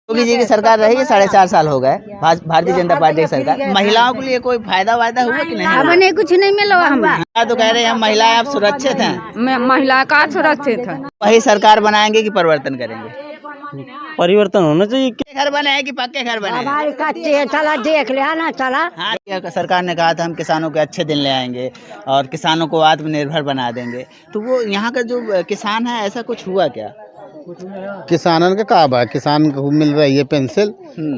योगी जी की सरकार रही है 4.5 साल हो गए, भारतीय जनता पार्टी की सरकार। महिलाओं के लिए कोई फायदा वायदा हुआ कि नहीं? हमने कुछ नहीं मिला। हम तो कह रहे हैं हम महिलाएं अब सुरक्षित हैं। महिला का सुरक्षित है। वही सरकार बनाएंगे कि परिवर्तन करेंगे? परिवर्तन होना चाहिए। घर बने हैं कि पक्के घर बने हैं? हमारे कच्चे चला देख लिया ना चला। हाँ, सरकार ने कहा था हम किसानों के अच्छे दिन ले आएंगे और किसानों को आत्मनिर्भर बना देंगे, तो वो यहाँ का जो किसान है ऐसा कुछ हुआ क्या? किसानन का कहा है, किसान को मिल रही है पेंसिल,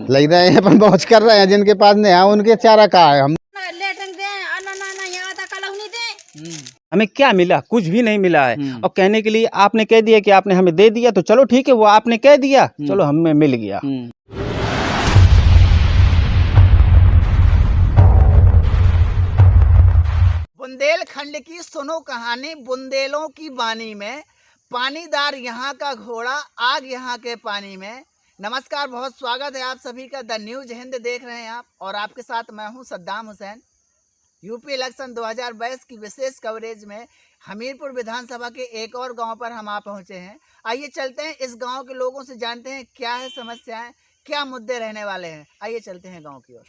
लग रहे हैं अपन पहुँच कर रहे हैं, जिनके पास नहीं है उनके चारा कहा है। हम हमें क्या मिला? कुछ भी नहीं मिला है। और कहने के लिए आपने कह दिया कि आपने हमें दे दिया, तो चलो ठीक है, वो आपने कह दिया, चलो हमें मिल गया। बुंदेलखंड की सुनो कहानी, बुंदेलों की बानी में, पानीदार यहाँ का घोड़ा, आग यहाँ के पानी में। नमस्कार, बहुत स्वागत है आप सभी का। द न्यूज हिंद देख रहे हैं आप, और आपके साथ मैं हूँ सद्दाम हुसैन। यूपी इलेक्शन 2022 की विशेष कवरेज में हमीरपुर विधानसभा के एक और गांव पर हम आ पहुंचे हैं। आइए चलते हैं इस गांव के लोगों से, जानते हैं क्या है समस्याएं, क्या मुद्दे रहने वाले हैं। आइए चलते हैं गांव की ओर।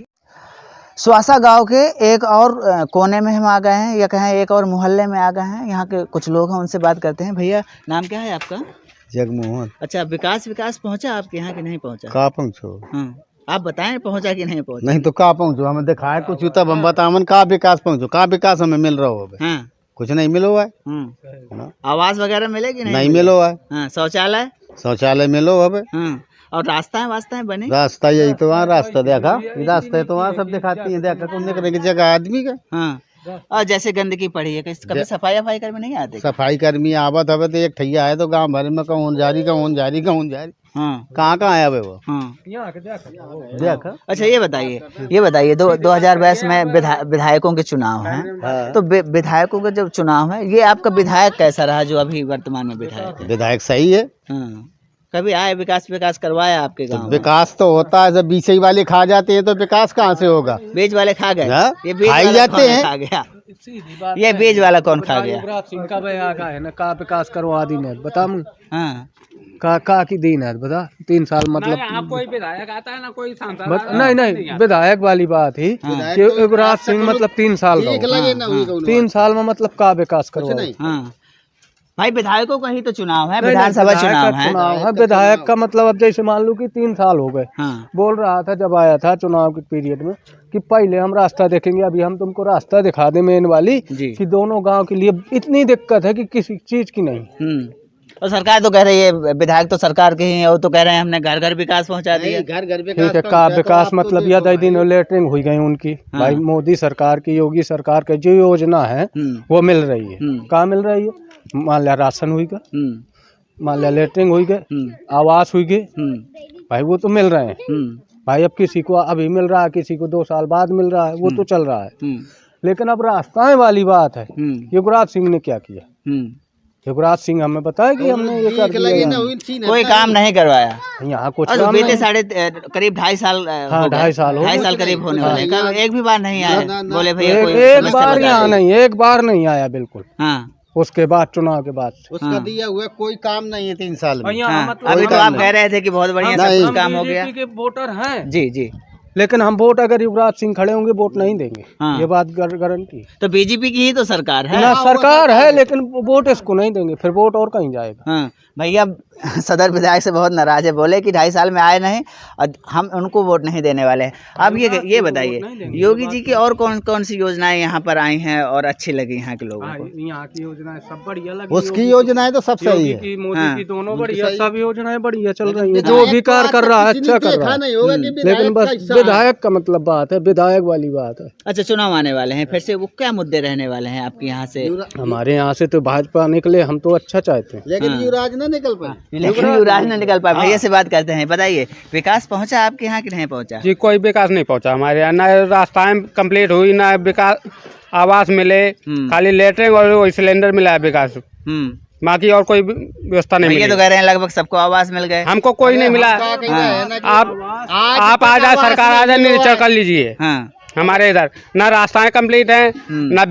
सुहासा गांव के एक और कोने में हम आ गए हैं, या कहें एक और मोहल्ले में आ गए हैं। यहाँ के कुछ लोग हैं, उनसे बात करते हैं। भैया, नाम क्या है आपका? जगमोहन। अच्छा, विकास पहुंचा आपके यहाँ कि नहीं पहुंचा? कहाँ पहुँचो? हाँ, आप बताएं पहुंचा कि नहीं पहुंचा? नहीं तो कहाँ पहुँचो? हमें दिखाए कुछ तब हम बतावन कहाँ विकास पहुँचो, कहाँ विकास हमें मिल रहा हो? हाँ, कुछ नहीं मिलो है। आवास वगैरह मिलेगी? नहीं मिलो है। हाँ, शौचालय मिलो है। हाँ, और रास्ता बने? रास्ता यही तो वहाँ, रास्ता देखा, रास्ता तो वहाँ सब दिखाती है, देखा कौन निकलने की जगह आदमी का। हाँ, और जैसे गंदगी पड़ी है, कभी सफाई कर्मी नहीं आते? सफाई कर्मी आवत हवे तो एक ठैया है तो गांव भर में कौन जारी। हाँ, कहाँ आया वो? हाँ, देखा। अच्छा, ये बताइए 2022 में विधायकों के चुनाव हैं। हाँ। तो विधायकों का जब चुनाव है, ये आपका विधायक कैसा रहा जो अभी वर्तमान में विधायक है? विधायक सही है। हाँ, कभी आए विकास करवाया आपके गाँव? विकास तो होता है, जब बीच वाले खा जाते हैं तो विकास कहाँ से होगा? बीज वाले खा गए। ये बीज खाई वाला जाते हैं। खा गया। ये बीज वाला कौन खा गया? है ना, का विकास करवा दी ने बता। हाँ, का की दीन है बता। 3 साल मतलब आप कोई विधायक आता है ना कोई सांसद? नहीं, विधायक वाली बात ही कि युवराज सिंह मतलब 3 साल 3 साल में मतलब का विकास करवा। हाँ भाई, विधायकों का ही तो चुनाव है, विधानसभा चुनाव है। विधायक का मतलब अब जैसे मान लो कि 3 साल हो गए। हाँ। बोल रहा था जब आया था चुनाव के पीरियड में कि पहले हम रास्ता देखेंगे, अभी हम तुमको रास्ता दिखा दे मेन वाली कि दोनों गांव के लिए इतनी दिक्कत है कि किसी चीज की नहीं। और सरकार तो कह रही है, विधायक तो सरकार के ही है, वो तो कह रहे हैं हमने घर घर विकास पहुंचा दिया। घर ठीक है, का विकास मतलब यह 10 दिन लेटरिंग हुई गई उनकी। भाई मोदी सरकार की, योगी सरकार की जो योजना है वो मिल रही है। कहाँ मिल रही है? मान लिया राशन हुई गया, मान लिया लेटरिंग हुई गई, आवास हुई गई, भाई वो तो मिल रहे हैं। भाई अब किसी को अभी मिल रहा है, किसी को 2 साल बाद मिल रहा है, वो तो चल रहा है। लेकिन अब रास्ताएं वाली बात है, युवराज सिंह ने क्या किया? युवराज सिंह हमें बताया कि हमने ये कर दिया, कोई काम नहीं करवाया यहाँ कुछ बीते करीब 2.5 साल। हाँ, 2.5 साल करीब होने वाले हैं। एक भी बार नहीं आया, बोले भैया एक बार यहाँ नहीं, एक बार नहीं आया बिल्कुल। हाँ, उसके बाद चुनाव के बाद उसका दिया हुआ कोई काम नहीं है 3 साल में। अभी तो आप कह रहे थे कि बहुत बढ़िया सब कुछ काम हो गया। वोटर हैं जी, लेकिन हम वोट अगर युवराज सिंह खड़े होंगे वोट नहीं देंगे। ये बात गारंटी। तो बीजेपी की ही तो सरकार है ना, सरकार है लेकिन वोट इसको नहीं देंगे, फिर वोट और कहीं जाएगा। हाँ, भैया सदर विधायक से बहुत नाराज है, बोले कि 2.5 साल में आए नहीं और हम उनको वोट नहीं देने वाले हैं। अब ये बताइए, योगी जी की और कौन सी योजनाएं यहाँ पर आई हैं और अच्छी लगी यहाँ के लोगों को? यहाँ की योजनाएं सब बढ़िया लगी। उसकी योजनाएं तो सब सही है, मोदी की दोनों बढ़िया, सब योजनाएं बढ़िया चल रही है। जो भी कार्य कर रहा है अच्छा कर रहा है, लेकिन बस विधायक का मतलब बात है, विधायक वाली बात है। अच्छा, चुनाव आने वाले हैं, फिर से वो क्या मुद्दे रहने वाले हैं आपके यहाँ से? हमारे यहाँ से तो भाजपा निकले, हम तो अच्छा चाहते हैं, लेकिन युवराज न निकल पाए। युवराज न निकल पाए। भैया से बात करते हैं, बताइए विकास पहुँचा आपके यहाँ कि नहीं पहुँचा? जी, कोई विकास नहीं पहुँचा हमारे यहाँ। ना रास्ताएं कंप्लीट हुई, ना विकास आवास मिले, खाली लेटरिंग और सिलेंडर मिला है विकास। बाकी और कोई व्यवस्था नहीं मिली। तो कह रहे हैं लगभग सबको आवास मिल गए, हमको कोई नहीं मिला। आप आ जाए, सरकार आ जाए, निरीक्षण कर लीजिए। हमारे इधर ना रास्ताएं कंप्लीट हैं, ना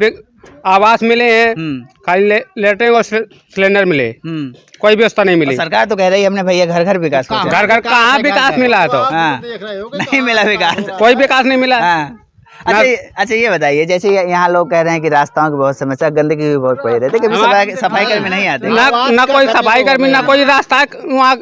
आवास मिले हैं, खाली लेटरिंग और सिलेंडर मिले, कोई व्यवस्था नहीं मिली। सरकार तो कह रही है हमने भैया घर घर विकास किया। घर घर कहाँ विकास मिला है? तो हाँ, नहीं मिला विकास, कोई विकास नहीं मिला। हाँ। अच्छा ये बताइए, जैसे यहाँ लोग कह रहे हैं कि रास्ताओं की बहुत समस्या, गंदगी भी बहुत पड़ी रहती है, कभी सफाई कर्मी नहीं आते? ना कोई सफाई कर्मी, ना कोई रास्ता, वहाँ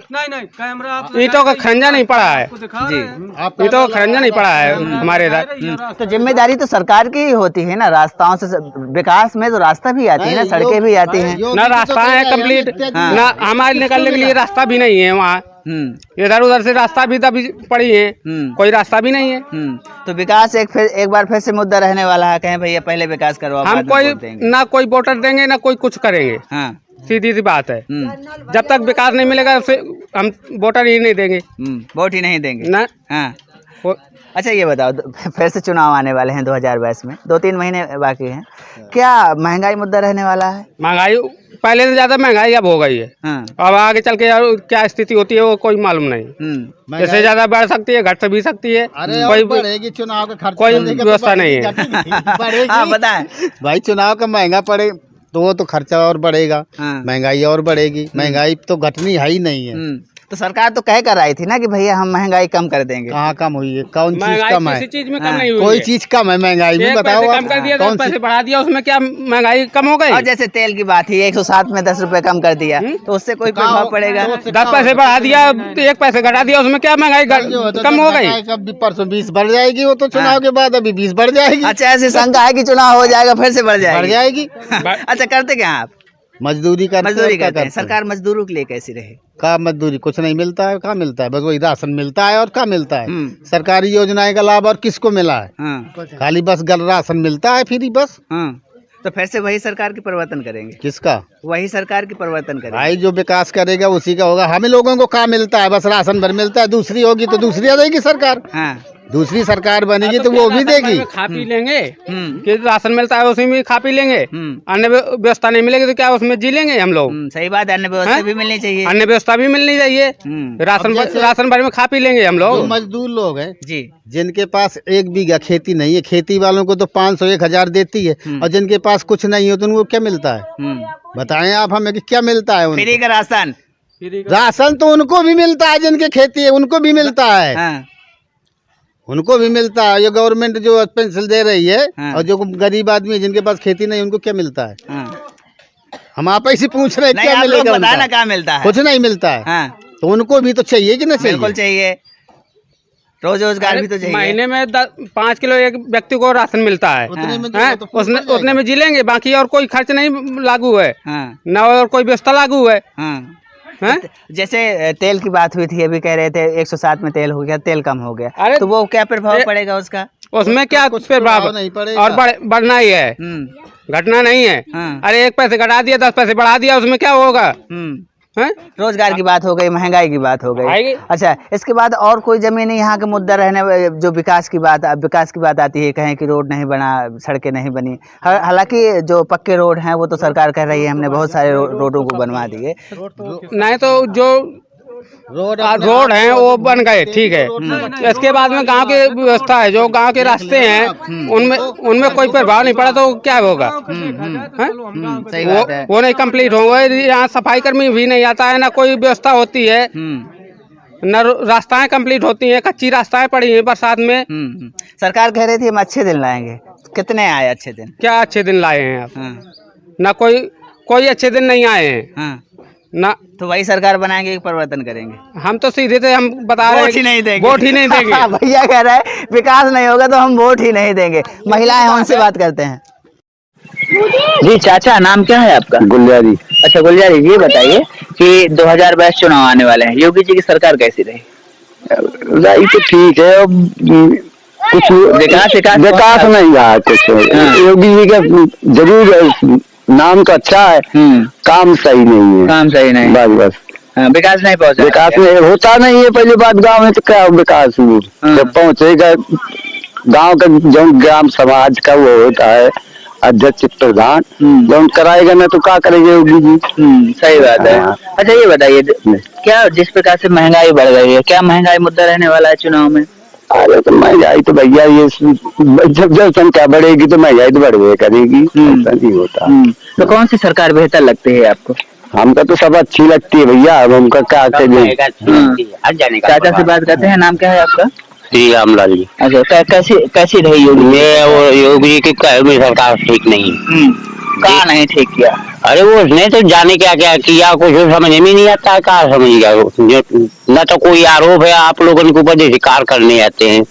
ईंटों का खंजा नहीं पड़ा है जी, ईंटों का खंजा नहीं पड़ा है हमारे इधर। तो जिम्मेदारी तो सरकार की ही होती है ना, रास्ताओं से विकास में तो रास्ता भी आती है ना, सड़कें भी आती हैं ना, रास्ता है कंप्लीट, ना हमारे निकलने के लिए रास्ता भी नहीं है वहाँ, इधर उधर से रास्ता भी दबी पड़ी है, कोई रास्ता भी नहीं है। तो विकास एक बार फिर से मुद्दा रहने वाला है, कहें भैया पहले विकास करवाओ, हम कोई ना कोई वोटर देंगे ना कोई कुछ करेंगे, सीधी सी बात है। जब तक विकास नहीं मिलेगा हम वोटर ही नहीं देंगे, वोट ही नहीं देंगे ना। अच्छा ये बताओ, फिर से चुनाव आने वाले हैं 2022 में, 2-3 महीने बाकी हैं, क्या महंगाई मुद्दा रहने वाला है? महंगाई पहले से ज्यादा महंगाई अब हो गई है, अब आगे चल के क्या स्थिति होती है वो कोई मालूम नहीं, इससे ज्यादा बढ़ सकती है, घट भी सकती है, कोई बढ़ेगी, चुनाव का खर्च कोई व्यवस्था नहीं है। हाँ बताएं भाई, चुनाव का महंगा पड़े तो वो तो खर्चा और बढ़ेगा, महंगाई और बढ़ेगी, महंगाई तो घटनी है ही नहीं है। तो सरकार तो कह कर आई थी ना कि भैया हम महंगाई कम कर देंगे, कहाँ कम हुई है? कौन चीज कम है? चीज में कम नहीं हुई कोई चीज कम है? महंगाई में बताओ, कम कर दिया, 10 पैसे बढ़ा दिया, उसमें क्या महंगाई कम हो गई? और जैसे तेल की बात ही 107 में 10 रुपए कम कर दिया, तो उससे कोई प्रभाव पड़ेगा? 10 पैसे बढ़ा दिया, 1 पैसे घटा दिया, उसमें क्या महंगाई कम हो गई? कभी परसों 20 बढ़ जाएगी, वो तो चुनाव के बाद अभी 20 बढ़ जाएगी। अच्छा, ऐसी शंका है कि चुनाव हो जाएगा फिर से बढ़ जाएगी? अच्छा, करते क्या आप? मजदूरी करते हैं। सरकार मजदूरों के लिए कैसी रहे? का मजदूरी कुछ नहीं मिलता है, क्या मिलता है? बस वही राशन मिलता है, और क्या मिलता है? सरकारी योजनाएं का लाभ और किसको मिला है? खाली बस राशन मिलता है फ्री बस। तो फिर से वही सरकार की परिवर्तन करेंगे? किसका? वही सरकार की परिवर्तन करेंगे। भाई जो विकास करेगा उसी का होगा। हमें लोगों को क्या मिलता है? बस राशन भर मिलता है। दूसरी होगी तो दूसरी देगी सरकार। दूसरी सरकार बनेगी तो वो भी देगी। खा पी लेंगे कि राशन मिलता है उसी में खा पी लेंगे, अन्य व्यवस्था नहीं मिलेगी तो क्या उसमें जी लेंगे हम लोग? सही बात है, अन्य व्यवस्था भी मिलनी चाहिए। अन्य व्यवस्था भी मिलनी चाहिए, राशन भर में खा पी लेंगे हम लोग। मजदूर लोग हैं जी, जिनके पास 1 बीघा खेती नहीं है, खेती वालों को तो 500-1000 देती है, और जिनके पास कुछ नहीं है तो उनको क्या मिलता है? बताएं आप हमें कि क्या मिलता है? फ्री का राशन। राशन तो उनको भी मिलता है, जिनके खेती है उनको भी मिलता है, उनको भी मिलता है। ये गवर्नमेंट जो पेंशन दे रही है, और जो गरीब आदमी जिनके पास खेती नहीं उनको क्या मिलता है? हम आप ऐसे पूछ रहे हैं क्या मिलेगा? बताना क्या मिलता है? कुछ नहीं मिलता है। तो उनको भी तो चाहिए कि नहीं चाहिए? बिल्कुल चाहिए, रोजगार भी तो चाहिए। महीने में 5 किलो एक व्यक्ति को राशन मिलता है, उतने में जी लेंगे, बाकी और कोई खर्च नहीं लागू है, न और कोई व्यवस्था लागू है। जैसे तेल की बात हुई थी, अभी कह रहे थे 107 में तेल हो गया, तेल कम हो गया, तो वो क्या प्रभाव पड़ेगा उसका? उसमें क्या प्रभाव नहीं पड़ेगा, और बढ़ना ही है, घटना नहीं है। अरे 1 पैसे घटा दिया, 10 पैसे बढ़ा दिया, उसमें क्या होगा? रोजगार की बात हो गई, महंगाई की बात हो गई। अच्छा, इसके बाद और कोई जमीन यहाँ का मुद्दा रहने, जो विकास की बात आती है, कहें कि रोड नहीं बना, सड़कें नहीं बनी। हालांकि जो पक्के रोड हैं वो तो सरकार कह रही है हमने बहुत सारे रोडों को बनवा दिए, नहीं तो जो रोड हैं वो बन गए, ठीक है। इसके बाद में गांव की व्यवस्था है, जो गांव के रास्ते हैं उनमें कोई प्रभाव नहीं पड़ा तो क्या होगा? सही बात है। वो नहीं कंप्लीट होगा। यहाँ सफाई कर्मी भी नहीं आता है, ना कोई व्यवस्था होती है, न रास्ताएं कंप्लीट होती हैं, कच्ची रास्ताएं पड़ी हैं बरसात में। सरकार कह रही थी हम अच्छे दिन लाएंगे, कितने आए अच्छे दिन? क्या अच्छे दिन लाए हैं आप? ना कोई अच्छे दिन नहीं आए हैं ना। तो वही सरकार बनाएंगे कि परिवर्तन करेंगे? हम तो सीधे थे, हम बता रहे हैं वोट ही नहीं देंगे। भैया कह रहा है विकास नहीं होगा तो हम वोट ही नहीं देंगे। महिलाएं उनसे बात करते हैं। जी चाचा, नाम क्या है आपका? गुलजारी। अच्छा गुलजारी, ये बताइए कि 2022 चुनाव आने वाले हैं, योगी जी की सरकार कैसी रही? रही तो ठीक है, अब कुछ विकास नहीं रहा कुछ। योगी जी का जरूर नाम तो अच्छा है, काम सही नहीं है। बस विकास नहीं पहुंचा, विकास नहीं होता नहीं है। पहली बात गांव में तो क्या विकास जब पहुंचेगा गांव का, जो ग्राम समाज का वो होता है अध्यक्ष प्रधान, जब कराएगा ना तो क्या करेंगे योगी जी? सही बात है। अच्छा ये बताइए, क्या जिस प्रकार से महंगाई बढ़ गई है, क्या महंगाई मुद्दा रहने वाला है चुनाव में? अरे तो महंगाई तो भैया ये जब जनसंख्या बढ़ेगी तो महंगाई तो बढ़वे करेगी, ऐसा नहीं होता। तो कौन सी सरकार बेहतर लगती है आपको? हमको तो सब अच्छी लगती है भैया, अब हमका क्या करें। चाचा से बात करते हैं, नाम क्या है आपका? श्री रामलाल जी। अच्छा, कैसी रही योगी? योगी की सरकार ठीक नहीं। कहाँ नहीं ठीक किया? अरे वो उसने तो जाने क्या क्या किया, कुछ समझ में नहीं आता है, कहाँ समझ गया। न तो कोई आरोप है आप लोगों के ऊपर जैसे कार करने आते हैं,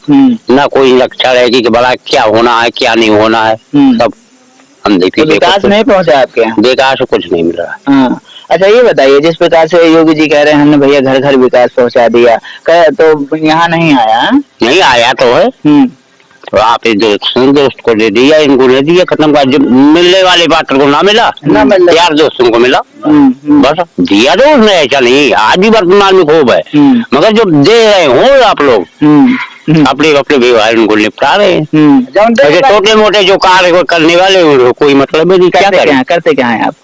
न कोई लक्षण है कि बड़ा क्या होना है क्या नहीं होना है, सब हम देखते। विकास नहीं पहुँचा आपके यहाँ? विकास कुछ नहीं मिल रहा। हाँ, अच्छा ये बताइए, जिस प्रकार से योगी जी कह रहे हैं हमने भैया घर घर विकास पहुँचा दिया, तो यहाँ नहीं आया? नहीं आया तो है, तो आप दोस्त को दे दिया, इनको दे दिया, खत्म कर। जब मिलने वाले पात्र को ना मिला, यार दोस्तों को मिला, बस दिया तो उसने, ऐसा नहीं। आज भी वर्तमान में खूब है, मगर जो दे रहे हो आप लोग अपने अपने व्यवहार उनको निपटा रहे हैं। छोटे मोटे जो कार्य करने वाले कोई मतलब नहीं। क्या करते क्या है आप?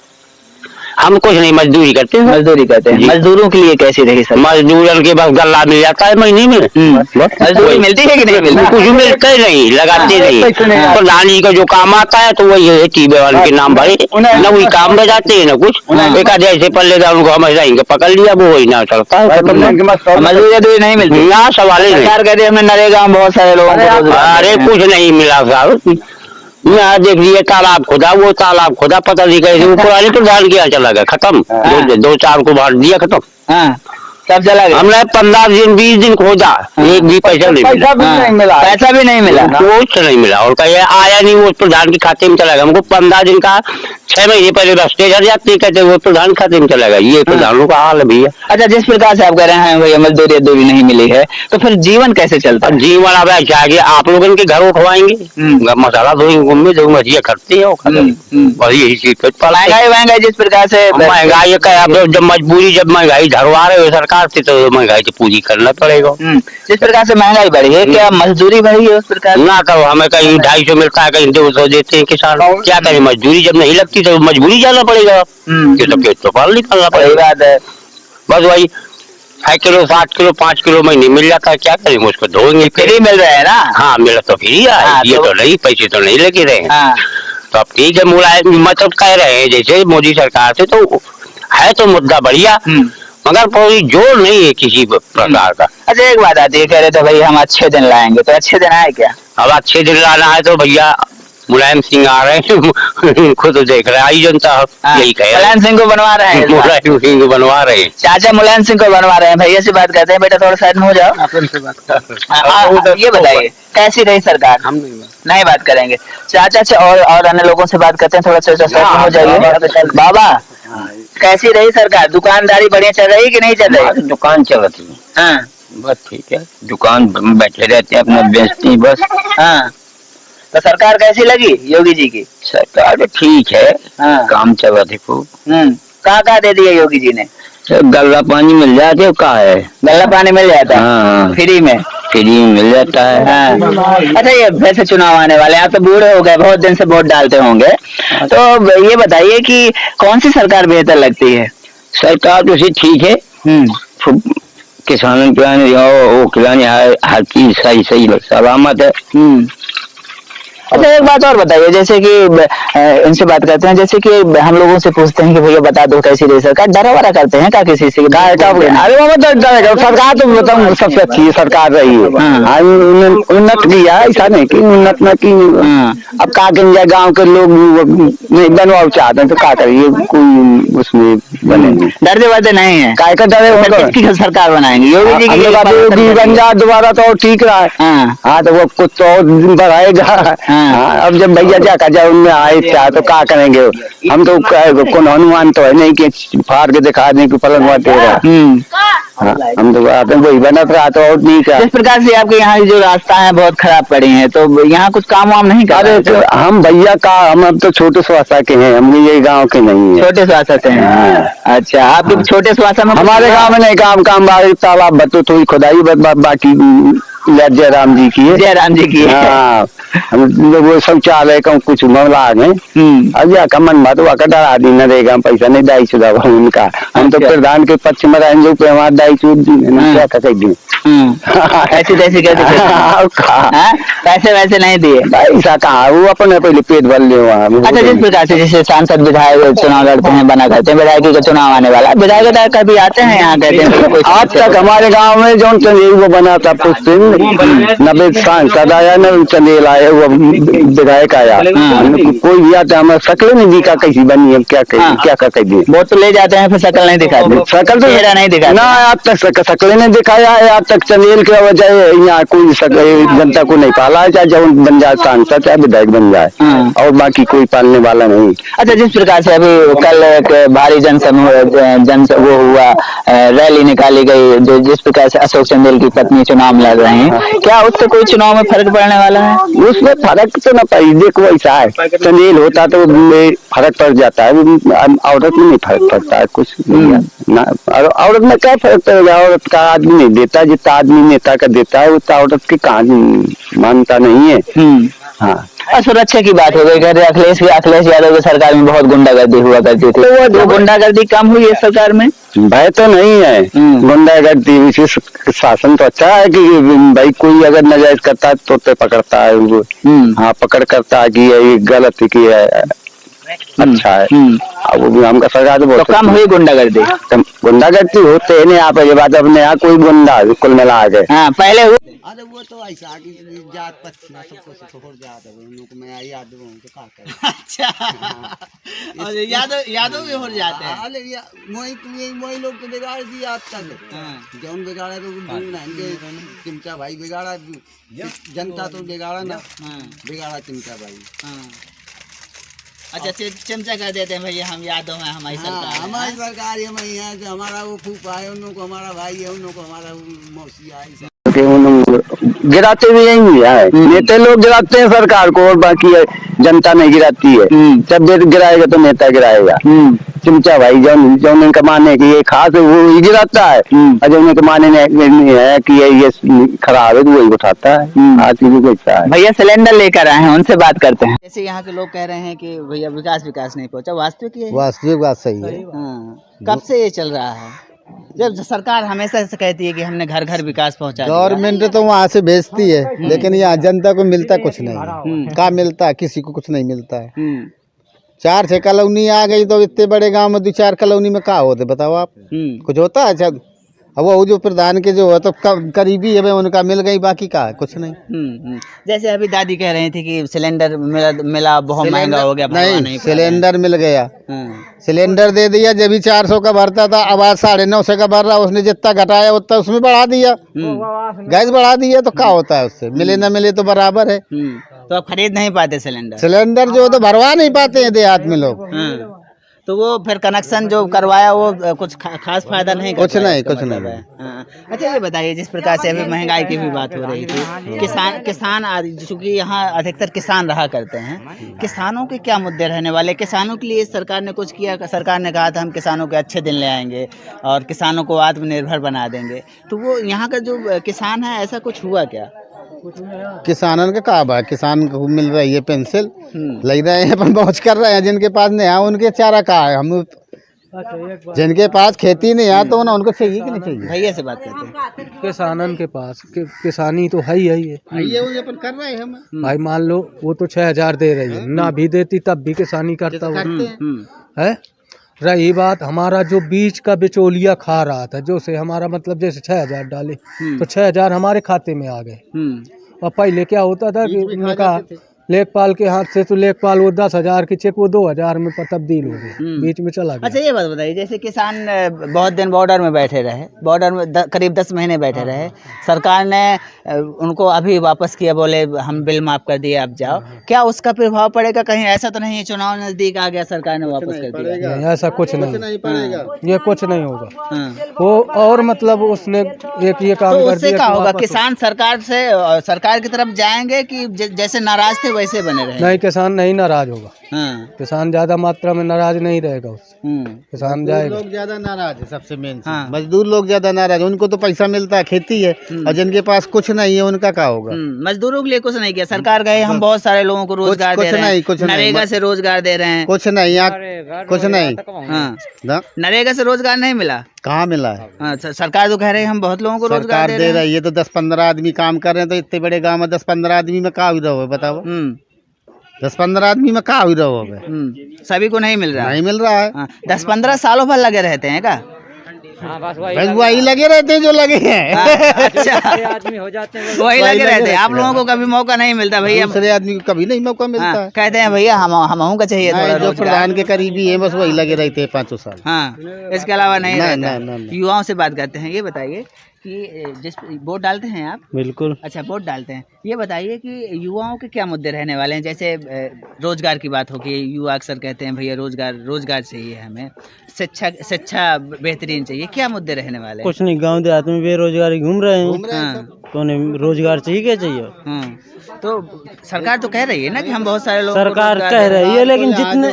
हम कुछ नहीं, मजदूरी करते हैं। मजदूरी करते हैं। मजदूरों के लिए कैसी रही सर? मजदूरन के बस गल्ला मिल जाता है महीने में। मजदूरी मिलती है कि नहीं मिलती? कुछ मिलता ही नहीं, लगाते नहीं। प्रधान जी का जो काम आता है तो वही है टीबे वाले के नाम भरे, न वही काम बजाते हैं न कुछ। एक आधे ऐसे पल्लेदार उनको हम ऐसा पकड़ लिया, वो वही ना चलता है। मजदूरी नहीं मिलती ना, सवाल ही सरकार कहते हमने नरेगा में बहुत सारे लोगों को। अरे कुछ नहीं मिला साहब, यहाँ देख लिए तालाब खुदा, वो तालाब खुदा, पता नहीं कैसे वो पुराने प्रधान किया चला गया, खत्म। दो चार को बांट दिया, खत्म। सब चला गया। हमने 15 दिन 20 दिन खोजा, एक भी पैसा नहीं मिला। पैसा भी नहीं मिला, कुछ नहीं मिला। और कहीं आया नहीं, वो प्रधान के खाते में चला गया। हमको 15 दिन का 6 महीने पहले रस्ते चढ़ जाते, कहते वो प्रधान खाते में चला गया। ये प्रधानों का हाल है भैया। अच्छा, जिस प्रकार से आप कह रहे हैं भैया मजदूरी नहीं मिली है, तो फिर जीवन कैसे चलता है? जीवन अब क्या कि आप लोग इनके घर उठवाएंगे, मसाला धोएंगे, घूमने जो मछलियाँ करते हैं, और यही चीज महंगाई जिस प्रकार से महंगाई का, जब मजबूरी, जब महंगाई धरवा रहे हो सरकार से, तो महंगाई तो पूरी करना पड़ेगा। जिस प्रकार से महंगाई बढ़ी है, क्या मजदूरी बढ़ी है उस प्रकार? ना करो, हमें कहीं 250 मिलता है, कहीं 200 देते हैं किसान। क्या करें, मजदूरी जब नहीं लगती तो मजबूरी जाना पड़ेगा, तो पाल निकालना पड़ेगा। बस वही 6 किलो 7 किलो 5 किलो महीने मिल जाता है, क्या करेंगे, उसको धोएंगे। फ्री मिल रहा है ना? हाँ, मिला तो फ्री है, ये तो नहीं, पैसे तो नहीं लगे रहे। तो अब ठीक है, मुलायम मतलब कह रहे हैं जैसे मोदी सरकार से, तो है तो मुद्दा बढ़िया, मगर कोई जोर नहीं है किसी प्रकार का। अच्छा, एक बात आती है, कह रहे थे भाई हम अच्छे दिन लाएंगे, तो अच्छे दिन आए क्या? अब अच्छे दिन लाना है तो भैया मुलायम सिंह आ रहे हैं, खुद तो देख रहे हैं, आई जनता यही कहे। मुलायम सिंह को बनवा रहे हैं, मुलायम सिंह को बनवा रहे हैं। चाचा मुलायम सिंह को बनवा रहे हैं। भैया से बात करते हैं, बेटा थोड़ा साइड में हो जाओ। ये बताइए कैसी रही सरकार? हम नहीं बात करेंगे। चाचा से और अन्य लोगों से बात करते हैं, थोड़ा सा साइड में हो जाइए। बाबा, कैसी रही सरकार? दुकानदारी बढ़िया चल रही कि नहीं चल रही? दुकान चल रही है। हाँ, बस ठीक है, दुकान बैठे रहते हैं, अपना बेचते हैं बस। हाँ, तो सरकार कैसी लगी योगी जी की? सरकार तो ठीक है, काम चल रहा देखो। कहाँ दे दिया योगी जी ने? गल्ला पानी मिल जाते हो, कहाँ है गल्ला पानी मिल जाता है? हाँ, फ्री में मिल जाता है। हाँ। अच्छा, ये वैसे चुनाव आने वाले हैं, आप तो बूढ़े हो गए, बहुत दिन से वोट डालते होंगे, तो ये बताइए कि कौन सी सरकार बेहतर लगती है? सरकार तो ठीक है, किसानों के हर चीज सही सलामत है। अच्छा, एक बात और बताइए, जैसे कि इनसे बात करते हैं, जैसे कि हम लोगों से पूछते हैं कि भैया बता दो कैसी रही सरकार, डरा वरा करते हैं क्या किसी से? अरे वो सरकार तो बताऊँ सबसे अच्छी सरकार रही है, उन्नत किया, ऐसा नहीं कि उन्नत न की। अब का जाए, गाँव के लोग नहीं बनवाओ चाहते हैं, तो क्या करिए, कोई उसमें बने डरते वरते नहीं है। काय का डरे, किसकी सरकार बनाएंगे? योगी जी की बन जाए दोबारा तो ठीक रहा है। हाँ, तो वो कुछ तो बढ़ाएगा। हाँ, अब जब भैया जा का जब उनमें आए क्या, तो क्या करेंगे हम? तो कौन अनुमान तो है नहीं कि फाड़ के दिखा दें कि फलन हुआ तेरा। हाँ, हम तो आते हैं वही बनत रहा, तो और नहीं क्या। जिस प्रकार से आपके यहाँ जो रास्ता है बहुत खराब पड़ी है, तो यहाँ कुछ काम वाम नहीं कर रहे? तो हम भैया का, हम अब तो छोटे स्वास्थ्य के हैं, हम ये गाँव के नहीं है। छोटे स्वास्थ्य से हैं? अच्छा, आप छोटे स्वास्थ्य में? हमारे गाँव में नहीं काम तालाब बतो थोड़ी खुदाई, बाकी जयराम जी की है। जयराम जी की है। हाँ, वो शौचालय का कुछ मामला आ गए अब या का मन बात का डरा दी न देगा पैसा नहीं दाई चुदा उनका हम तो प्रधान के पक्ष में रहें जो पे हमारा दाई चुद क्या कर दी ऐसे तैसे कैसे पैसे वैसे नहीं दिए पैसा कहाँ वो अपने पहले पेट भर ले वहाँ अच्छा जिस प्रकार से जैसे सांसद विधायक चुनाव लड़ते हैं बना करते हैं विधायक का चुनाव आने वाला विधायक कभी आते हैं यहाँ कहते हैं आज तक हमारे गांव में जो चंदेल वो बना था नब्बे सांसद आया न चंदेल आया वो विधायक आया कोई भी आता हमारा शक्ल नहीं दिखा कैसी बनी है क्या कर दिए वो तो ले जाते हैं फिर शक्ल नहीं दिखाते शक्ल तो नहीं दिखा ना आज तक शक्ल नहीं दिखाया है आज तक चंदेल के वजह यहाँ कोई जनता को नहीं पाला है चाहे जब बन जाए सांसद चाहे विधायक बन जाए और बाकी कोई पालने वाला नहीं। अच्छा जिस प्रकार से अभी कल भारी जनसमूह वो हुआ रैली निकाली गई जो जिस प्रकार से अशोक चंदेल की पत्नी चुनाव लड़ रहे हैं क्या उससे कोई चुनाव में फर्क पड़ने वाला है? उसमें फर्क तो ना पाई देखो ऐसा है चंदेल होता तो फर्क पड़ जाता है औरत में नहीं फर्क पड़ता है कुछ ना औरत में क्या फर्क पड़ेगा औरत का आदमी नहीं देता जितना आदमी नेता का देता है उतना औरत की कहानी मानता नहीं है। हाँ और सुरक्षा की बात हो गई अखिलेश यादव की सरकार में बहुत गुंडागर्दी हुआ करती थी तो वो गुंडागर्दी कम हुई है सरकार में? भय तो नहीं है गुंडागर्दी विशेष शासन तो अच्छा है कि भाई कोई अगर नाजायज करता है तो पकड़ता है वो हाँ पकड़ करता है कि ये गलत की है अच्छा है अब वो हमका सरकार तो कम हुई गुंडागर्दी होते है यहाँ पे ये बात अपने यहाँ कोई गुंडा कुल मिला के पहले अरे वो तो ऐसा कि जात पक्षी सबको छोड़ जाता है उन लोग मैं याद हूँ तो का करे अच्छा और यादव भी हो जाते हैं अरे वही लोग तो बिगाड़ दिया आज तक जौन बिगाड़ा तो इनके चिमचा भाई बिगाड़ा जनता तो बिगाड़ा ना बिगाड़ा चिमचा भाई अच्छा चमचा कर देते हैं भैया हम यादव हैं हमारी सरकार हमारी सरकार है जो हमारा वो फूफा है उन लोग को हमारा भाई है उन लोग को हमारा मौसी है गिराते भी यही है नेता लोग गिराते हैं सरकार को और बाकी जनता नहीं गिराती है जब गिराएगा तो नेता गिराएगा चिमचा भाई जो उनके माने कि ये खास है वो ही गिराता है और जो उनके माने नहीं है कि ये खराब है तो वही उठाता है आज की कैसा है। भैया सिलेंडर लेकर आए हैं उनसे बात करते हैं जैसे यहाँ के लोग कह रहे हैं कि भैया विकास नहीं पहुंचा वास्तविक बात सही है। कब से ये चल रहा है जब सरकार हमेशा से कहती है कि हमने घर घर विकास पहुंचा गवर्नमेंट तो वहाँ से भेजती है लेकिन यहाँ जनता को मिलता कुछ नहीं क्या मिलता है किसी को कुछ नहीं मिलता है 4-6 कॉलोनी आ गई तो इतने बड़े गांव में 2-4 कॉलोनी में क्या होते बताओ आप कुछ होता है जब अब वो जो प्रधान के जो है तो करीबी है उनका मिल गई बाकी का कुछ नहीं। जैसे अभी दादी कह रही थी कि सिलेंडर मिला बहुत महंगा हो गया नहीं सिलेंडर मिल गया सिलेंडर दे दिया जब भी 400 का भरता था अब आज 950 का भर रहा उसने जितना घटाया उतना उसमें बढ़ा दिया गैस बढ़ा दिया तो क्या होता है उससे मिले न मिले तो बराबर है तो आप खरीद नहीं पाते सिलेंडर जो तो भरवा नहीं पाते हैं देहात में लोग तो वो फिर कनेक्शन जो करवाया वो कुछ खास फायदा नहीं कुछ नहीं अच्छा ये बताइए जिस प्रकार से अभी महंगाई की भी बात हो रही थी किसान चूंकि यहाँ अधिकतर किसान रहा करते हैं किसानों के क्या मुद्दे रहने वाले किसानों के लिए सरकार ने कुछ किया सरकार ने कहा था हम किसानों के अच्छे दिन ले आएंगे और किसानों को आत्मनिर्भर बना देंगे तो वो यहाँ का जो किसान है ऐसा कुछ हुआ क्या? किसानों का कहा है किसान को मिल रही है पेंसिल लग रहे हैं अपन पहुँच कर रहे हैं जिनके पास नहीं है उनके चारा कहा है हम जिनके पास खेती नहीं है तो उनको चाहिए कि नहीं चाहिए भैया से बात करते हैं किसानन के पास किसानी तो है ही है अपन कर रहे हैं हम भाई मान लो वो तो 6,000 दे रही है ना भी देती तब भी किसानी करता है। रही बात हमारा जो बीज का बिचौलिया खा रहा था जो से हमारा मतलब जैसे 6,000 डाले तो 6,000 हमारे खाते में आ गए और पहले क्या होता था कि उनका लेखपाल के हाथ से तो लेखपाल वो 10,000 की चेक वो 2,000 में तब्दील हो गए बीच में चला गया। अच्छा ये बात बताइए जैसे किसान बहुत दिन बॉर्डर में बैठे रहे बॉर्डर में करीब 10 महीने बैठे रहे सरकार ने उनको अभी वापस किया बोले हम बिल माफ कर दिए आप जाओ क्या उसका प्रभाव पड़ेगा कहीं ऐसा तो नहीं चुनाव नजदीक आ गया सरकार ने वापस कर दिया? ऐसा कुछ नहीं पड़ेगा ये कुछ नहीं होगा वो और मतलब उसने एक ये काम कर दिया क्या होगा किसान सरकार की तरफ जाएंगे कि जैसे नाराज थे वैसे बने रहे? नहीं किसान नहीं नाराज होगा हाँ। किसान ज्यादा मात्रा में नाराज नहीं रहेगा उससे, किसान जाएगा। लोग ज्यादा नाराज है, सबसे मेन मजदूर लोग ज्यादा नाराज है। उनको तो पैसा मिलता है, खेती है, और जिनके पास कुछ नहीं है उनका क्या होगा। मजदूरों के लिए कुछ नहीं किया सरकार गए, हम बहुत सारे लोगों को रोजगार दे रहे हैं, नरेगा से रोजगार दे रहे हैं, कुछ नहीं यहाँ, कुछ नहीं। हाँ, नरेगा से रोजगार नहीं मिला, कहाँ मिला है? हाँ, सरकार तो कह रही है हम बहुत लोगों को रोजगार दे रही है। तो 10-15 आदमी काम कर रहे हैं, तो इतने बड़े गांव में 10-15 आदमी में क्या हुई रहो बताओ। 10-15 आदमी में क्या हुई रहो। सभी को नहीं मिल रहा, नहीं मिल रहा है। 10-15 सालों भर लगे रहते हैं क्या? बस वही लगे रहते हैं जो लगे हैं। अच्छा, आदमी हो जाते हैं, वही लगे रहते हैं। आप लोगों को कभी मौका नहीं मिलता भैया? दूसरे आदमी को कभी नहीं मौका मिलता है। कहते हैं भैया हम का चाहिए थोड़ा जो प्रधान के करीबी है बस वही लगे रहते हैं 5 साल। हाँ, इसके अलावा नहीं रहता। युवाओं से बात करते हैं, ये बताइए कि जिस वोट डालते हैं आप? बिल्कुल। अच्छा, वोट डालते हैं। ये बताइए कि युवाओं के क्या मुद्दे रहने वाले हैं? जैसे रोजगार की बात होगी, युवा अक्सर कहते हैं भैया रोजगार चाहिए हमें, शिक्षा बेहतरीन चाहिए। क्या मुद्दे रहने वाले हैं? कुछ नहीं, गांव देहात में बेरोजगारी घूम रहे हैं, तो उन्हें रोजगार चाहिए, क्या चाहिए? तो सरकार तो कह रही है ना कि हम बहुत सारे लोग, सरकार कह रही है, लेकिन जितने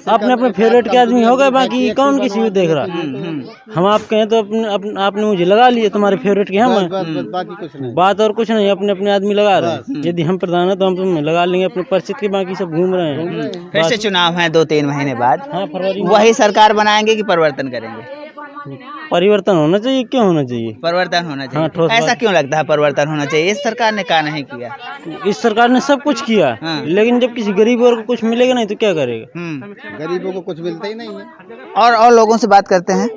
अपने अपने फेवरेट के आदमी हो गए, बाकी कौन किसी को देख रहा। हम आप कहें तो आपने मुझे लगा लिए, तुम्हारे फेवरेट के हम, बात और कुछ नहीं, अपने अपने आदमी लगा रहे हैं। यदि हम प्रधान है तो हम तुम्हें लगा लेंगे अपने परिचित के, बाकी सब घूम रहे हैं। फिर से चुनाव है 2-3 महीने बाद। हाँ, फरवरी। वही सरकार बनाएंगे कि परिवर्तन करेंगे? परिवर्तन होना चाहिए, क्यों होना चाहिए? परिवर्तन होना चाहिए। हाँ, ऐसा क्यों लगता है परिवर्तन होना चाहिए? इस सरकार ने क्या नहीं किया? इस सरकार ने सब कुछ किया, लेकिन जब किसी गरीब वर्ग को कुछ मिलेगा नहीं तो क्या करेगा? गरीबों को कुछ मिलता ही नहीं है। और लोगों से बात करते हैं।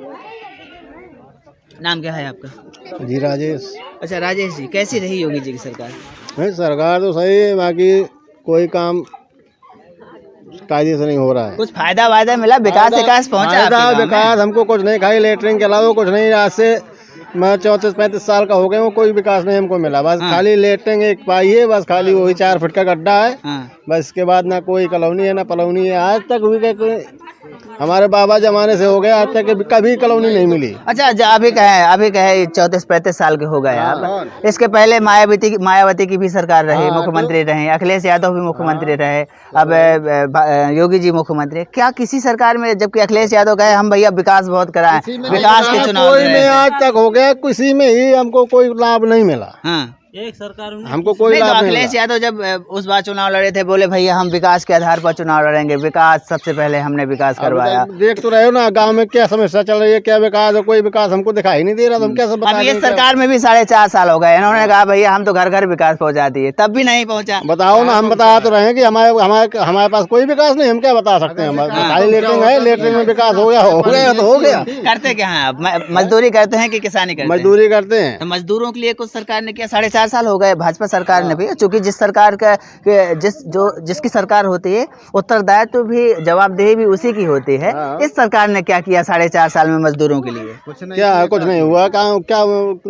नाम क्या है आपका? जी राजेश। अच्छा राजेश जी, कैसी रही योगी जी की सरकार? सरकार तो सही है, बाकी कोई काम कायदे से नहीं हो रहा है। कुछ फायदा मिला? विकास पहुंचा आपके गांव में? विकास हमको कुछ नहीं, खाली लेटरिन के अलावा कुछ नहीं। आज से मैं 34-35 साल का हो गया हूँ, कोई विकास नहीं हमको मिला। बस खाली लेटरिन एक पाई है, बस खाली वही 4 फुट का गड्ढा है। बस इसके बाद ना कोई कॉलोनी है ना पलौनी है। आज तक भी हमारे बाबा जमाने से हो गया, आज तक कभी कॉलोनी नहीं मिली। अच्छा, अभी कहे 34-35 साल के हो गए आप। इसके पहले मायावती की भी सरकार रही, मुख्यमंत्री रहे, अखिलेश यादव भी मुख्यमंत्री रहे, अब योगी जी मुख्यमंत्री। क्या किसी सरकार में, जबकि अखिलेश यादव कहे हम भैया विकास बहुत कराए, विकास के चुनाव में आज तक हो गया, किसी में ही हमको कोई लाभ नहीं मिला। एक सरकार में हमको कोई लाभ नहीं। अखिलेश यादव जब उस बार चुनाव लड़े थे, बोले भैया हम विकास के आधार पर चुनाव लड़ेंगे, विकास सबसे पहले हमने विकास करवाया। देख तो रहे हो ना गांव में क्या समस्या चल रही है, क्या विकास है, कोई विकास हमको दिखाई नहीं दे रहा। तुम कैसे अब ये सरकार में भी 4.5 साल हो गए, इन्होंने कहा भैया हम तो घर घर विकास पहुंचा दिए, तब भी नहीं पहुंचा। बताओ ना, हम बता तो रहे हैं कि हमारे पास कोई विकास नहीं, हम क्या बता सकते हैं। खाली लेटरिन है, लेटरिन में विकास हो गया तो हो गया। करते क्या है आप? मजदूरी करते हैं कि किसानी करते हैं? मजदूरी करते हैं। तो मजदूरों के लिए कुछ सरकार ने किया? 4.5 साल हो गए भाजपा सरकार ने भी, चूंकि जिस सरकार का जिसकी सरकार होती है, उत्तरदायित्व भी, जवाबदेही भी उसी की होती है। इस सरकार ने क्या किया 4.5 साल में मजदूरों के लिए? कुछ नहीं हुआ। क्या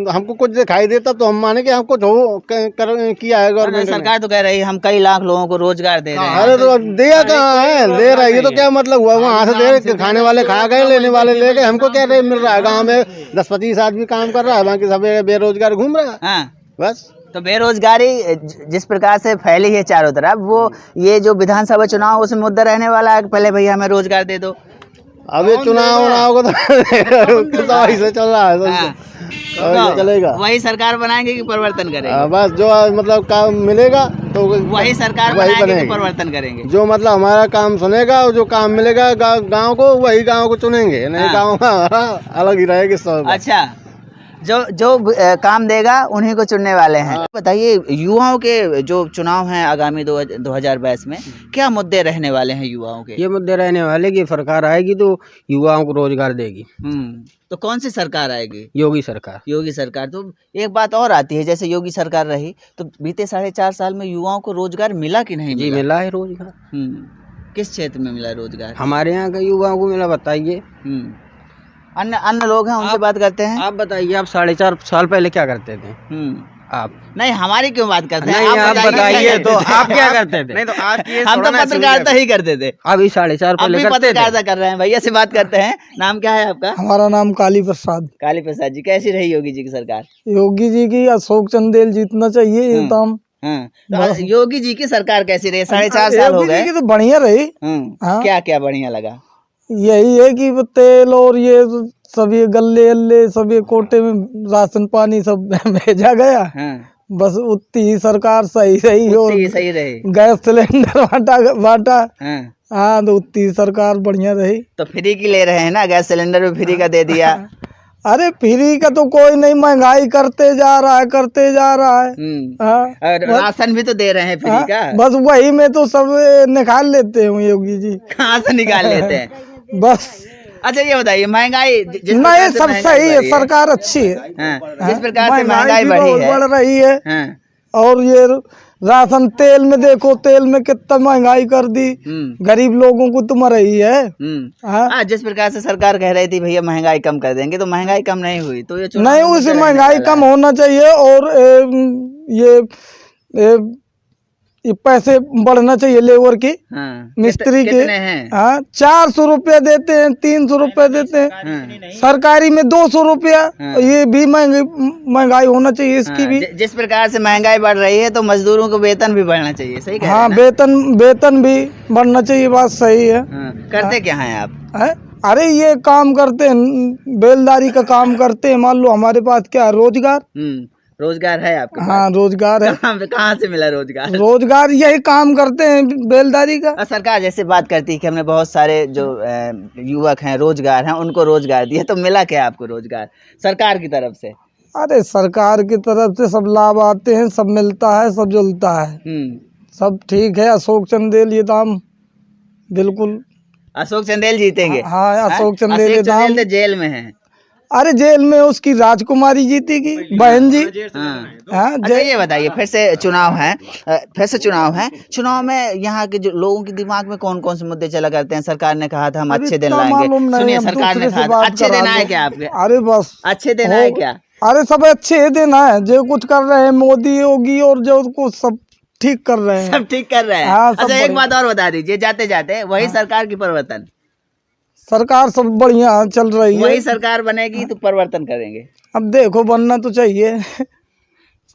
हमको कुछ दिखाई देता तो हम माने कि हम कुछ किया है गवर्नमेंट। सरकार तो कह रही है हम कई लाख लोगों को रोजगार दे रहे हैं। अरे तो दिया कहाँ है? दे रहा है, ये तो क्या मतलब हुआ? वहाँ से दे रहे, खाने वाले खा गए, लेने वाले ले गए, हमको क्या मिल रहा है? गाँव में 10-25 आदमी काम कर रहा है, बाकी सब बेरोजगार घूम रहा है। बस तो बेरोजगारी जिस प्रकार से फैली है चारों तरफ, वो ये जो विधानसभा चुनाव उसमें मुद्दा रहने वाला है, पहले भैया हमें रोजगार दे दो। अभी चुनाव को तो ऐसे चल रहा है, चलेगा। वही सरकार बनाएंगे कि परिवर्तन करेंगे? बस जो मतलब काम मिलेगा तो वही सरकार बनाएंगे कि परिवर्तन करेंगे? जो मतलब हमारा काम सुनेगा और जो काम मिलेगा गांव को, वही गांव को चुनेंगे, नहीं गांव का अलग ही रहेगा। अच्छा, जो काम देगा उन्हीं को चुनने वाले हैं। बताइए, युवाओं के जो चुनाव हैं आगामी 2022 में, क्या मुद्दे रहने वाले हैं युवाओं के? ये मुद्दे रहने वाले कि सरकार आएगी तो युवाओं को रोजगार देगी। तो कौन सी सरकार आएगी? योगी सरकार। योगी सरकार। तो एक बात और आती है, जैसे योगी सरकार रही तो बीते 4.5 साल में युवाओं को रोजगार मिला कि नहीं? जी मिला है रोजगार। किस क्षेत्र में मिला रोजगार? हमारे यहाँ के युवाओं को मिला, बताइए। अन्य लोग हैं, उनसे बात करते हैं। आप बताइए, आप 4.5 साल पहले क्या करते थे? आप नहीं, हमारी क्यों बात करते हैं? आप बताइए तो आप क्या करते थे? नहीं तो हम तो पत्रकारिता ही करते थे। अभी 4.5 पहले पत्रकारिता कर रहे हैं। भैया से बात करते हैं। नाम क्या है आपका? हमारा नाम काली प्रसाद। काली प्रसाद जी, कैसी रही योगी जी की सरकार? योगी जी की अशोक चंदेल जीतना चाहिए, एकदम तो योगी जी की सरकार कैसी रही? 4.5 साल हो गए। तो बढ़िया रही। क्या क्या बढ़िया लगा? यही है कि वो तेल और ये सब ये गल्ले सब ये कोटे में राशन पानी सब भेजा गया। बस उतनी ही सरकार सही रही और सही रही। गैस सिलेंडर बांटा। हाँ तो उतनी ही सरकार बढ़िया रही। तो फ्री की ले रहे हैं ना, गैस सिलेंडर भी फ्री का दे दिया। अरे फ्री का तो कोई नहीं, महंगाई करते जा रहा है। राशन भी तो दे रहे हैं फ्री का। बस वही में तो सब निकाल लेते हैं योगी जी। कहाँ से निकाल लेते हैं? बस। अच्छा ये बताइए, महंगाई नहीं सब सही है, सरकार अच्छी है। जिस प्रकार से महंगाई बढ़ रही है और ये राशन तेल में देखो, तेल में कितना महंगाई कर दी, गरीब लोगों को तो मर रही है। जिस प्रकार से सरकार कह रही थी भैया महंगाई कम कर देंगे, तो महंगाई कम नहीं हुई, तो ये नहीं उसे महंगाई कम होना चाहिए और ये पैसे बढ़ना चाहिए लेबर की। मिस्त्री के 400 रुपया देते हैं, 300 रुपया देते हैं, सरकारी में 200 रुपया। ये भी महंगाई होना चाहिए इसकी भी। जिस प्रकार से महंगाई बढ़ रही है तो मजदूरों को वेतन भी बढ़ना चाहिए। सही कह रहे हैं ना? वेतन भी बढ़ना चाहिए, बात सही है। करते क्या हैं आप? अरे ये काम करते हैं, बेलदारी का काम करते हैं। मान लो हमारे पास क्या है, रोजगार है आपके? हाँ रोजगार है। कहाँ से मिला रोजगार? रोजगार यही काम करते हैं बेलदारी का। सरकार जैसे बात करती है कि हमने बहुत सारे जो युवक हैं रोजगार हैं उनको रोजगार दिया, तो मिला क्या आपको रोजगार सरकार की तरफ से? अरे सरकार की तरफ से सब लाभ आते हैं, सब मिलता है, सब जुलता है, सब ठीक है। अशोक चंदेल ये दाम बिल्कुल। अशोक चंदेल जीतेंगे? हाँ अशोक चंदेल तो जेल में है। अरे जेल में उसकी राजकुमारी जीतेगी, बहन जी। अच्छा ये बताइए, फिर से चुनाव है, चुनाव में यहाँ के जो लोगों के दिमाग में कौन कौन से मुद्दे चला करते हैं? सरकार ने कहा था हम अच्छे दिन लाएंगे। सुनिए, सरकार ने कहा था अच्छे दिन आए क्या आपके? अरे बस अच्छे दिन आए क्या? अरे सब अच्छे दिन आए, जो कुछ कर रहे हैं मोदी योगी और जो कुछ सब ठीक कर रहे हैं, सब ठीक कर रहे हैं। अच्छा एक बात और बता दीजिए, जाते जाते वही सरकार की परिवर्तन, सरकार सब बढ़िया चल रही है। वही सरकार बनेगी तो परिवर्तन करेंगे। अब देखो बनना तो चाहिए।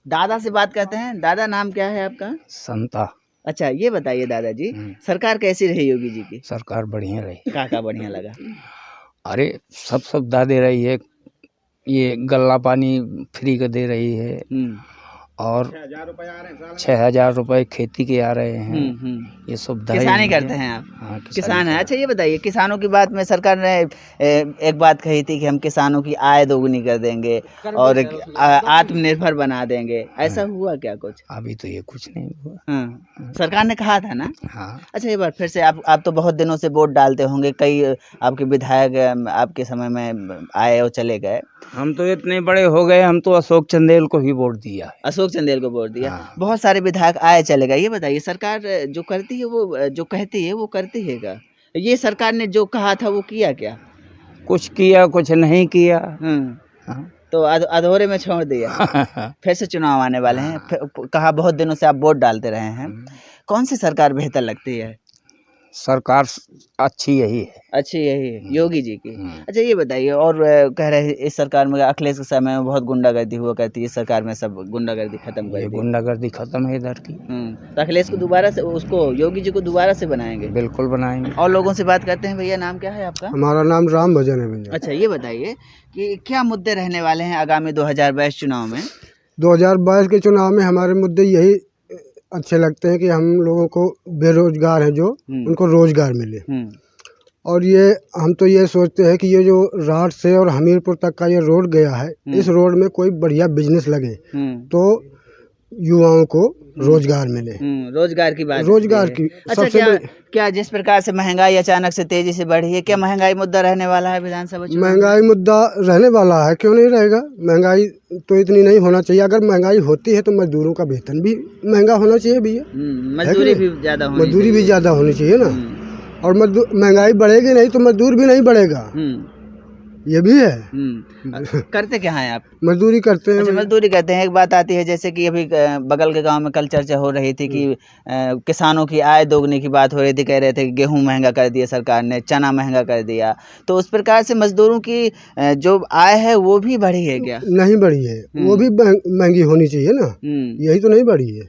दादा से बात करते हैं। दादा नाम क्या है आपका? संता। अच्छा ये बताइए दादाजी, सरकार कैसी रही योगी जी की? सरकार बढ़िया रही। क्या बढ़िया लगा? अरे सब दे रही है, ये गल्ला पानी फ्री का दे रही है और 6,000 रुपए खेती के आ रहे हैं। ये सब किसानी करते हैं आप? हाँ, किसान है। अच्छा ये बताइए, किसानों की बात में सरकार ने एक बात कही थी कि हम किसानों की आय दोगुनी कर देंगे और आत्मनिर्भर बना देंगे, ऐसा हुआ क्या कुछ? अभी तो ये कुछ नहीं हुआ। सरकार ने कहा था ना? हाँ। अच्छा ये बात फिर से, आप तो बहुत दिनों से वोट डालते होंगे, कई आपके विधायक आपके समय में आए और चले गए। हम तो इतने बड़े हो गए, हम तो अशोक चंदेल को ही वोट दिया। अशोक चंदेल को वोट दिया। हाँ। बहुत सारे विधायक आए चले गए। ये बताइए, सरकार जो करती है वो जो कहती है वो करती है क्या? ये सरकार ने जो कहा था वो किया क्या? कुछ किया, कुछ नहीं किया। तो अधूरे में छोड़ दिया। फिर से चुनाव आने वाले हैं, कहा बहुत दिनों से आप वोट डालते रहे हैं, कौन सी सरकार बेहतर लगती है? सरकार अच्छी यही है, योगी जी की। अच्छा ये बताइए, और कह रहे हैं इस सरकार में अखिलेश के समय में बहुत गुंडागर्दी हुआ करती है, इस सरकार में सब गुंडागर्दी खत्म कर दी। गुंडागर्दी खत्म है इधर की। तो अखिलेश को दोबारा से, उसको योगी जी को दोबारा से बनाएंगे? बिल्कुल बनाएंगे। और लोगों से बात करते हैं। भैया नाम क्या है आपका? हमारा नाम राम भजन है भैया। अच्छा ये बताइए कि क्या मुद्दे रहने वाले हैं आगामी 2022 चुनाव में? 2022 के चुनाव में हमारे मुद्दे यही अच्छे लगते हैं कि हम लोगों को बेरोजगार हैं जो उनको रोजगार मिले, और ये हम तो ये सोचते हैं कि ये जो राठ से और हमीरपुर तक का ये रोड गया है, इस रोड में कोई बढ़िया बिजनेस लगे तो युवाओं को रोजगार मिले। रोजगार की बात, रोजगार की। अच्छा क्या जिस प्रकार से महंगाई अचानक से तेजी से बढ़ी है, क्या महंगाई मुद्दा रहने वाला है विधानसभा चुनाव? महंगाई मुद्दा रहने वाला है, क्यों नहीं रहेगा। महंगाई तो इतनी नहीं होना चाहिए। अगर महंगाई होती है तो मजदूरों का वेतन भी महंगा होना चाहिए भैया, मजदूरी भी ज्यादा होनी चाहिए ना। और महंगाई बढ़ेगी नहीं तो मजदूर भी नहीं बढ़ेगा। ये भी है। करते क्या हैं आप? मजदूरी करते हैं। अच्छा, मजदूरी करते हैं। एक बात आती है जैसे कि अभी बगल के गांव में कल चर्चा हो रही थी कि किसानों की आय दोगुनी की बात हो रही थी, कह रहे थे कि गेहूं महंगा कर दिया सरकार ने, चना महंगा कर दिया, तो उस प्रकार से मजदूरों की जो आय है वो भी बढ़ी है क्या? नहीं बढ़ी है, वो भी महंगी होनी चाहिए ना, यही तो नहीं बढ़ी है।